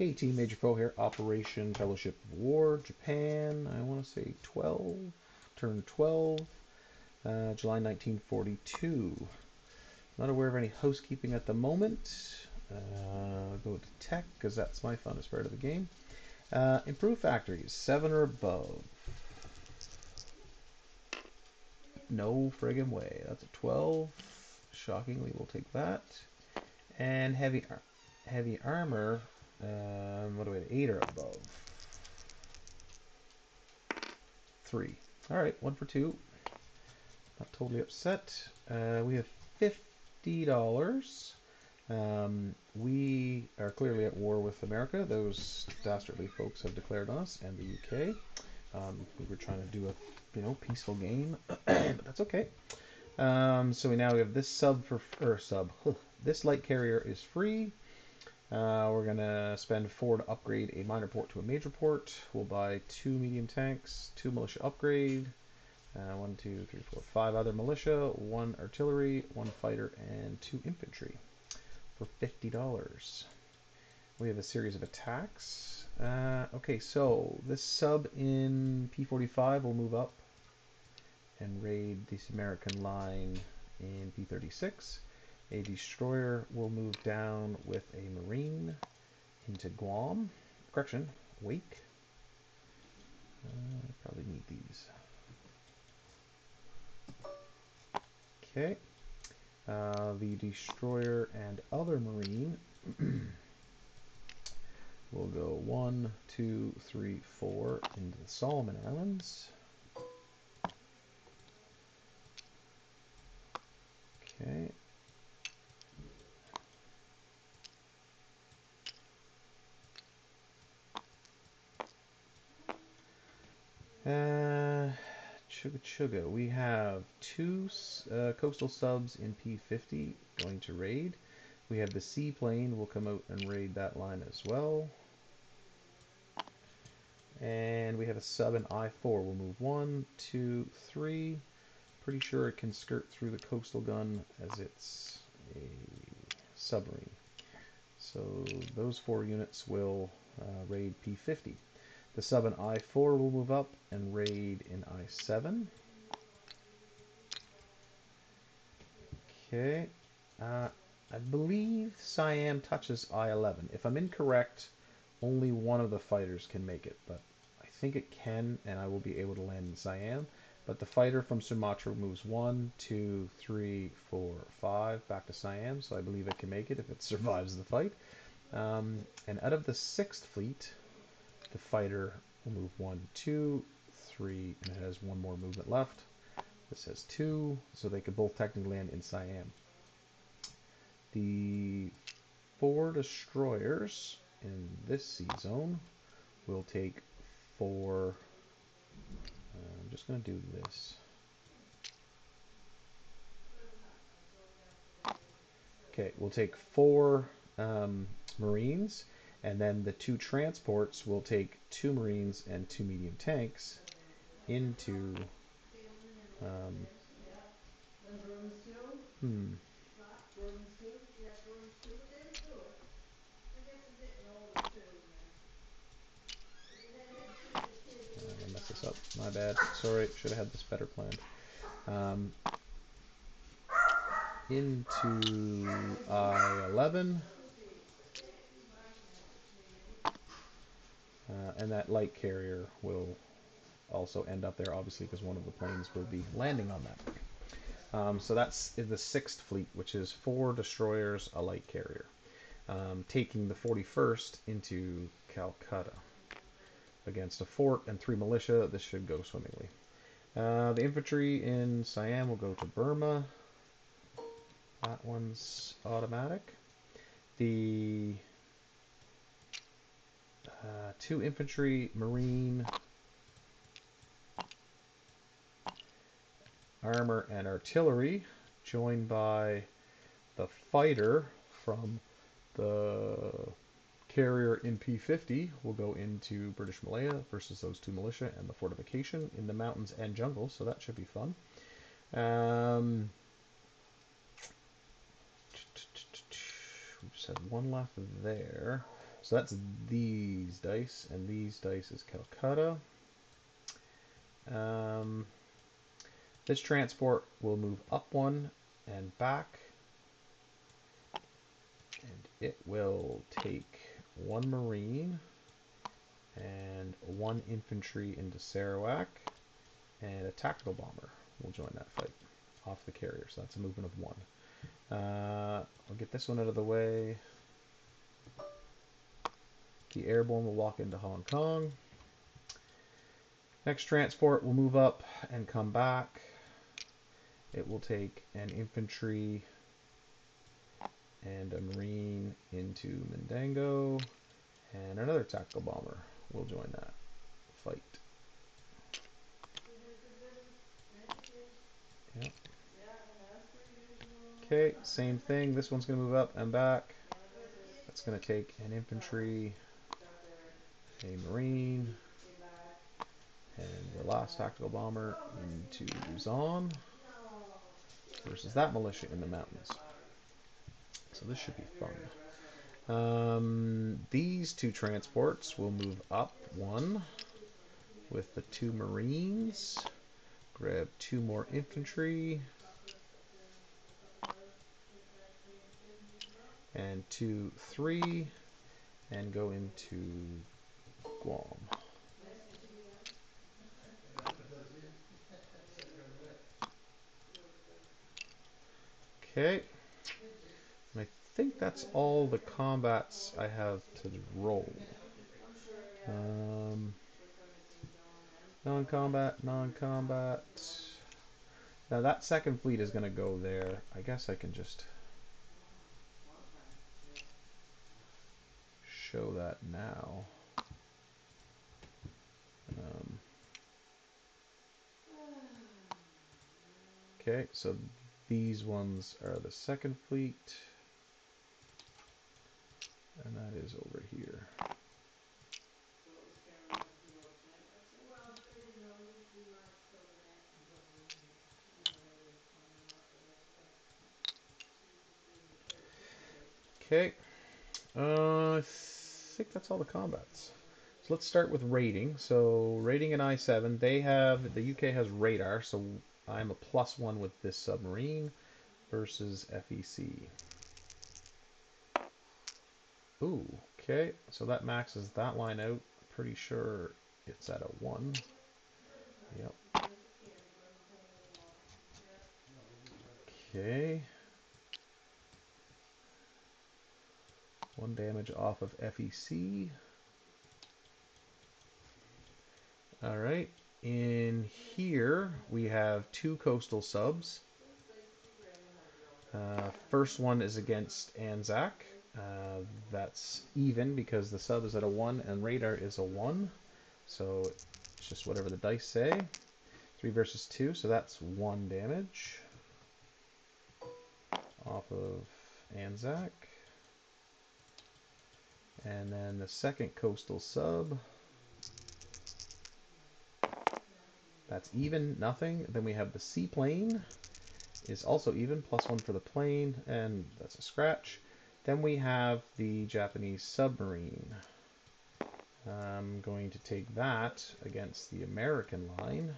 KT Major Foe here, Operation Fellowship of War, Japan, I want to say 12, turn 12, July 1942. Not aware of any housekeeping at the moment. Go to tech, because that's my funnest part of the game. Improve factories, 7 or above. No friggin' way. That's a 12. Shockingly, we'll take that. And heavy armor, what do we have? 8 or above. 3. Alright, 1 for 2. Not totally upset. We have $50. We are clearly at war with America. Those dastardly folks have declared on us, and the UK. We were trying to do a peaceful game, but that's okay. So we have this this light carrier is free. We're gonna spend 4 to upgrade a minor port to a major port. We'll buy 2 medium tanks, 2 militia upgrade, 1, 2, 3, 4, 5 other militia, 1 artillery, 1 fighter, and 2 infantry for $50. We have a series of attacks. Okay, so this sub in P45 will move up and raid this American line in P36. A destroyer will move down with a marine into Guam. Correction, Wake. Probably need these. Okay. The destroyer and other marine will go 1, 2, 3, 4 into the Solomon Islands. Okay. Chuga. We have 2 coastal subs in P50 going to raid. We have the seaplane will come out and raid that line as well. And we have a sub in I4. We'll move 1, 2, 3. Pretty sure it can skirt through the coastal gun as it's a submarine. So those 4 units will raid P50. The sub in I4 will move up and raid in I7. Okay. I believe Siam touches I11. If I'm incorrect, only one of the fighters can make it, but I think it can, and I will be able to land in Siam. But the fighter from Sumatra moves 1, 2, 3, 4, 5 back to Siam, so I believe it can make it if it survives the fight. And out of the 6th fleet, the fighter will move 1, 2, 3, and it has 1 more movement left. This has 2, so they could both technically land in Siam. The 4 destroyers in this sea zone will take 4. I'm just going to do this. Okay, we'll take 4 Marines, and then the 2 transports will take 2 Marines and 2 medium tanks into. I messed this up. My bad. Sorry, should have had this better planned. Into I11. And that light carrier will also end up there, obviously, because one of the planes will be landing on that. So that's the 6th fleet, which is 4 destroyers, a light carrier, taking the 41st into Calcutta. Against a fort and 3 militia, this should go swimmingly. The infantry in Siam will go to Burma. That one's automatic. The 2 infantry, marine, armor, and artillery, joined by the fighter from the carrier in P50 will go into British Malaya versus those 2 militia and the fortification in the mountains and jungle, so that should be fun. We've has one left there. So that's these dice, and these dice is Calcutta. This transport will move up one and back, and it will take one Marine and one infantry into Sarawak, and a tactical bomber will join that fight off the carrier. So that's a movement of one. I'll get this one out of the way. The airborne will walk into Hong Kong. Next transport will move up and come back. It will take an infantry and a marine into Mindango, and another tactical bomber will join that fight. Yep. Okay, same thing. This one's going to move up and back. That's going to take an infantry, a marine, and the last tactical bomber into Luzon versus that militia in the mountains. So this should be fun. These two transports will move up one with the two marines, grab two more infantry, and 2, 3, and go into Guam. Okay, and I think that's all the combats I have to roll. Non-combat, non-combat. Now that second fleet is going to go there. I guess I can just show that now. Okay, so these ones are the second fleet, and that is over here. Okay, I think that's all the combats. So let's start with rating. So rating in I-7, the UK has radar, so I'm a +1 with this submarine versus FEC. Ooh, okay, so that maxes that line out. Pretty sure it's at a 1. Yep. Okay. 1 damage off of FEC. Alright, in here we have 2 coastal subs. First one is against Anzac. That's even because the sub is at a 1 and radar is a 1. So it's just whatever the dice say. 3 versus 2, so that's 1 damage off of Anzac. And then the second coastal sub, that's even, nothing. Then we have the seaplane, is also even, +1 for the plane, and that's a scratch. Then we have the Japanese submarine. I'm going to take that against the American line.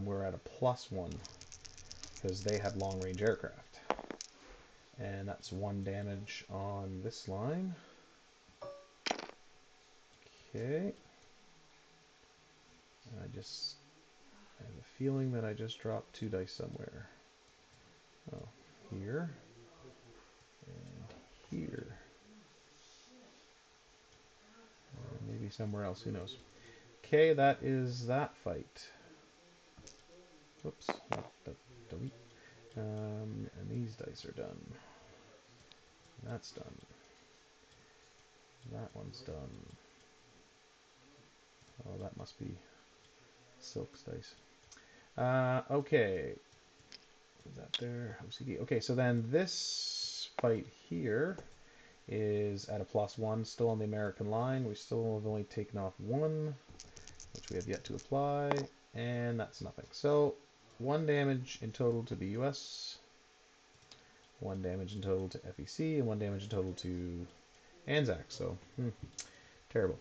We're at a +1 because they have long-range aircraft. And that's 1 damage on this line. Okay. I have a feeling that I just dropped 2 dice somewhere. Oh, here and here. Or maybe somewhere else, who knows. Okay, that is that fight. Whoops, delete. And these dice are done. That's done. That one's done. Oh, that must be Silk's dice. Okay. Is that there? OCD. Okay, so then this fight here is at a +1, still on the American line. We still have only taken off 1, which we have yet to apply, and that's nothing. So 1 damage in total to the US, 1 damage in total to FEC, and 1 damage in total to Anzac. So, terrible.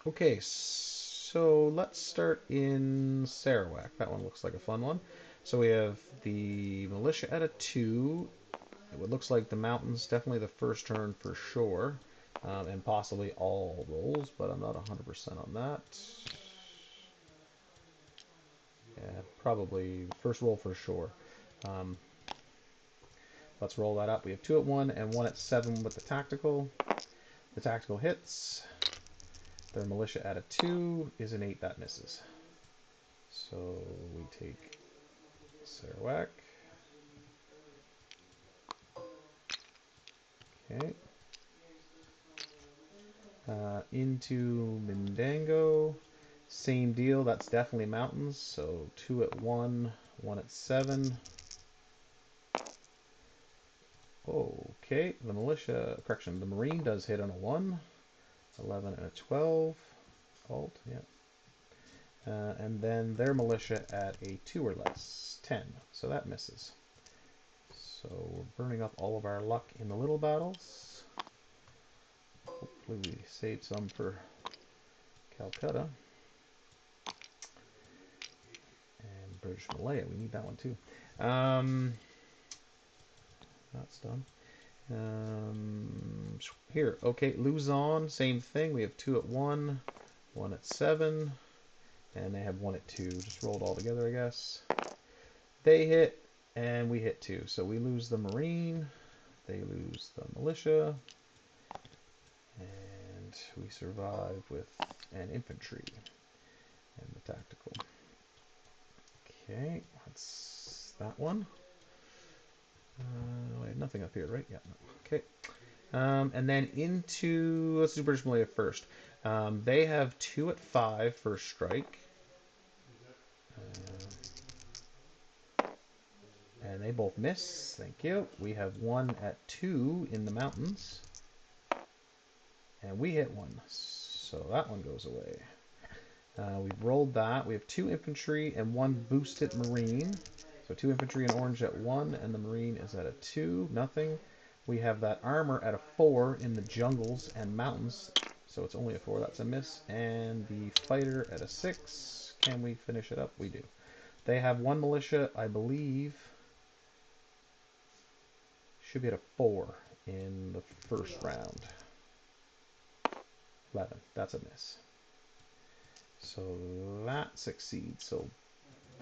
Okay, so let's start in Sarawak. That one looks like a fun one. So we have the militia at a 2. It looks like the mountains, definitely the first turn for sure. And possibly all rolls, but I'm not 100% on that. Yeah, probably the first roll for sure. Let's roll that up. We have 2 at 1 and 1 at 7 with the tactical. The tactical hits. Their militia at a 2 is an 8. That misses. So we take Sarawak. Okay. Into Mindango. Same deal. That's definitely mountains. So 2 at 1, 1 at 7. Okay. The militia, correction, the Marine does hit on a 1. 11 and a 12. Alt, yeah. And then their militia at a 2 or less. 10. So that misses. So we're burning up all of our luck in the little battles. Hopefully we save some for Calcutta. And British Malaya, we need that one too. That's done. Here, okay, Luzon, same thing. We have 2 at 1, 1 at 7, and they have 1 at 2. Just rolled all together, I guess. They hit, and we hit 2. So we lose the Marine, they lose the militia, and we survive with an infantry and the tactical. Okay, that's that one. I have nothing up here, right? Yeah, no. Okay. And then into, let's do British Malaya first. They have 2 at 5 first strike. And they both miss. Thank you. We have 1 at 2 in the mountains. And we hit 1. So that one goes away. We've rolled that. We have 2 infantry and 1 boosted marine. So 2 infantry and orange at 1, and the marine is at a 2. Nothing. We have that armor at a 4 in the jungles and mountains. So it's only a 4. That's a miss. And the fighter at a 6. Can we finish it up? We do. They have 1 militia, I believe. Should be at a 4 in the first round. 11. That's a miss. So that succeeds. So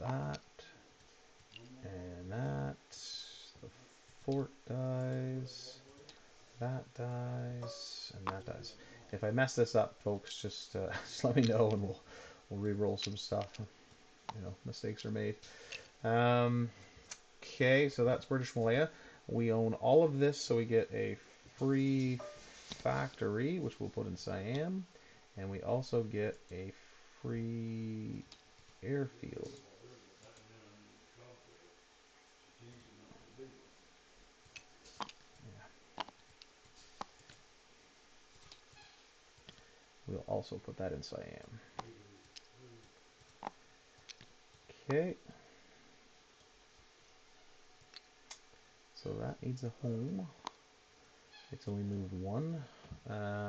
that and that. The fort dies. That dies. And that dies. If I mess this up, folks, just let me know and we'll re-roll some stuff. You know, mistakes are made. Okay, so that's British Malaya. We own all of this, so we get a free factory, which we'll put in Siam. And we also get a free airfield. Yeah. We'll also put that in Siam. Okay. So that needs a home. It's only moved 1.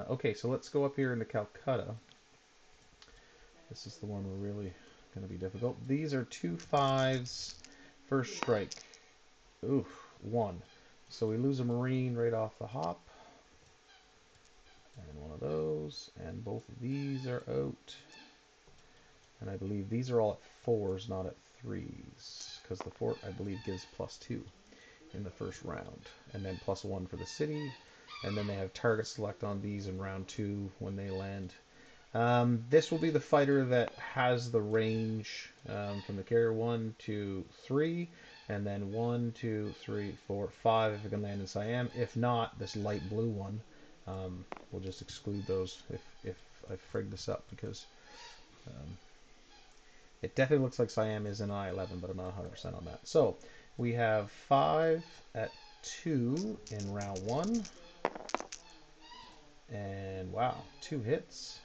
Okay, so let's go up here into Calcutta. This is the one we're really going to be difficult. These are 2 5s. First strike. Oof, 1. So we lose a marine right off the hop. And one of those. And both of these are out. And I believe these are all at 4s, not at 3s. Because the fort, I believe, gives +2 in the first round. And then +1 for the city. And then they have target select on these in round 2 when they land. This will be the fighter that has the range from the carrier 1 to 3, and then 1, 2, 3, 4, 5 if it can land in Siam. If not, this light blue one, we'll just exclude those if I frig this up, because it definitely looks like Siam is in I-11, but I'm not 100% on that. So we have 5 at 2 in round 1, and wow, 2 hits.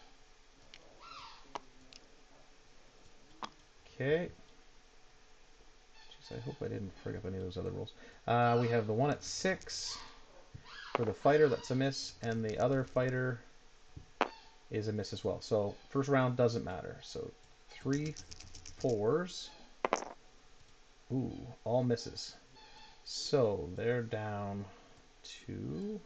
Okay. I hope I didn't frig up any of those other rolls. We have the one at 6 for the fighter, that's a miss, and the other fighter is a miss as well. So first round doesn't matter. So 3 4s. Ooh, all misses. So they're down 2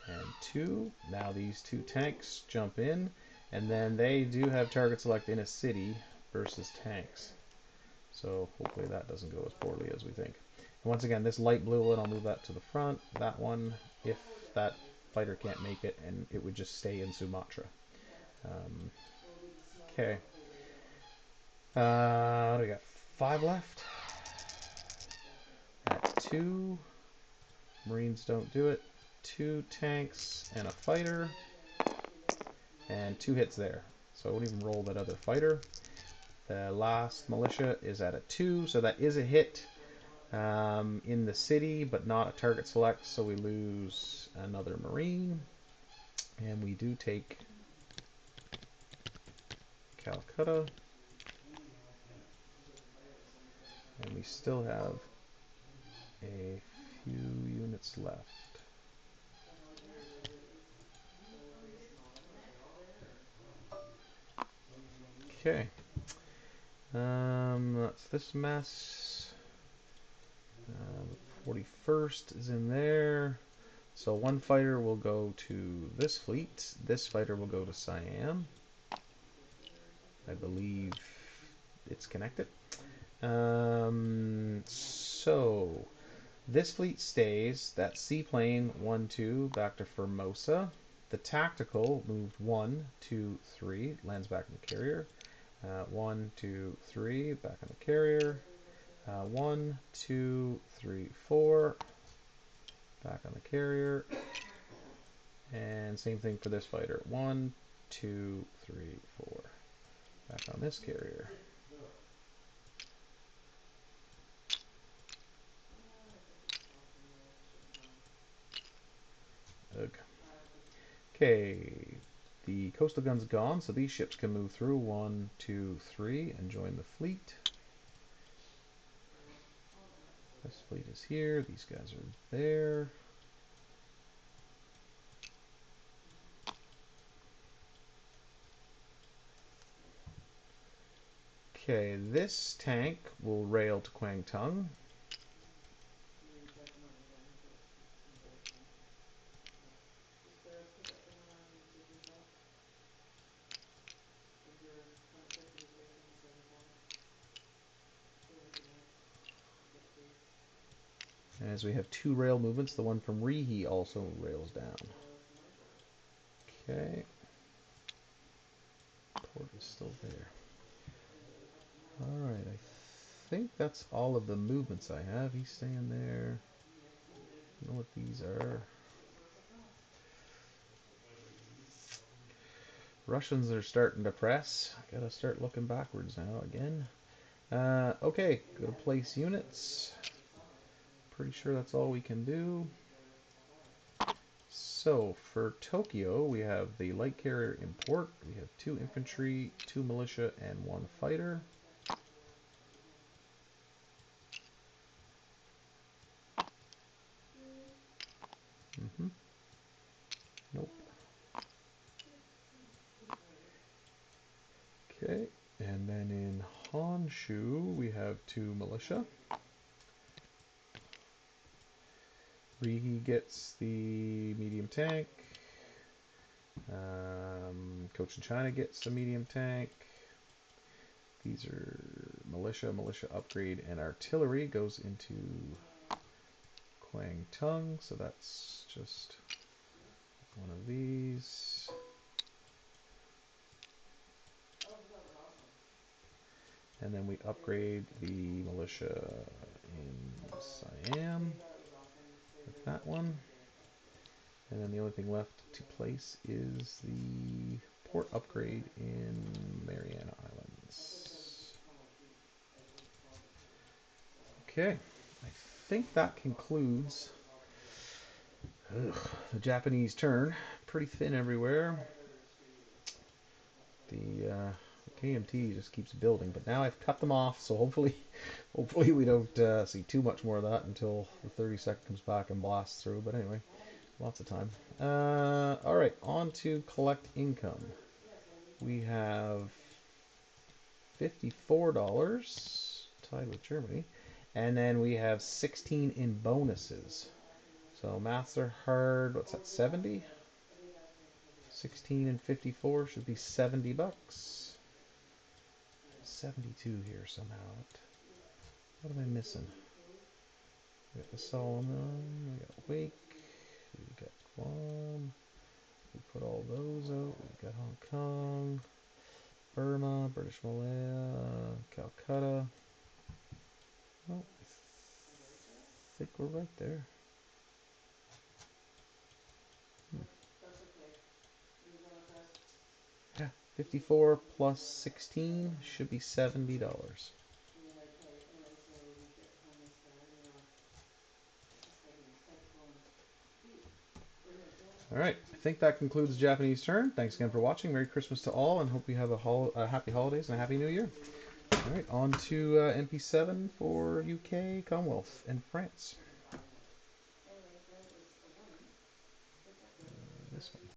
and 2. Now these two tanks jump in, and then they do have target select in a city versus tanks. So hopefully that doesn't go as poorly as we think. And once again, this light blue one, I'll move that to the front. That one, if that fighter can't make it, and it would just stay in Sumatra. Okay. We got 5 left. That's 2. Marines don't do it. 2 tanks and a fighter. And 2 hits there. So I won't even roll that other fighter. The last militia is at a 2, so that is a hit in the city, but not a target select, so we lose another Marine. And we do take Calcutta. And we still have a few units left. Okay. That's this mess. 41st is in there. So one fighter will go to this fleet. This fighter will go to Siam. I believe it's connected. So this fleet stays. That seaplane 1, 2 back to Formosa. The tactical moved 1, 2, 3, lands back in the carrier. 1, 2, 3, back on the carrier. 1, 2, 3, 4, back on the carrier. And same thing for this fighter. 1, 2, 3, 4, back on this carrier. Ugh. Okay, the coastal gun's gone, so these ships can move through. 1, 2, 3, and join the fleet. This fleet is here. These guys are there. Okay, this tank will rail to Kwangtung. As we have 2 rail movements, the one from Rihi also rails down. Okay. Port is still there. Alright, I think that's all of the movements I have. He's staying there. I don't know what these are. Russians are starting to press. Gotta start looking backwards now again. Okay, go to place units. Pretty sure that's all we can do. So for Tokyo, we have the light carrier in port. We have 2 infantry, 2 militia, and 1 fighter. Nope. Okay, and then in Honshu, we have 2 militia. Rihi gets the medium tank. Cochin China gets a medium tank. These are militia upgrade, and artillery goes into Kwangtung, so that's just one of these. And then we upgrade the militia in Siam with that one. And then the only thing left to place is the port upgrade in Mariana Islands. Okay, I think that concludes the Japanese turn. Pretty thin everywhere. The KMT just keeps building, but now I've cut them off, so hopefully we don't see too much more of that until the 30-second comes back and blasts through. But anyway, lots of time. All right, on to collect income. We have $54 tied with Germany, and then we have 16 in bonuses. So maths are hard. What's that? 70? 16 and 54 should be $70. 72 here somehow. What am I missing? We got the Solomon, we got Wake, we got Guam, we put all those out, we got Hong Kong, Burma, British Malaya, Calcutta. Oh, I think we're right there. Yeah, 54 plus 16 should be $70. All right, I think that concludes the Japanese turn. Thanks again for watching. Merry Christmas to all, and hope you have a happy holidays and a happy New Year. All right, on to NP7 for UK, Commonwealth, and France. This one.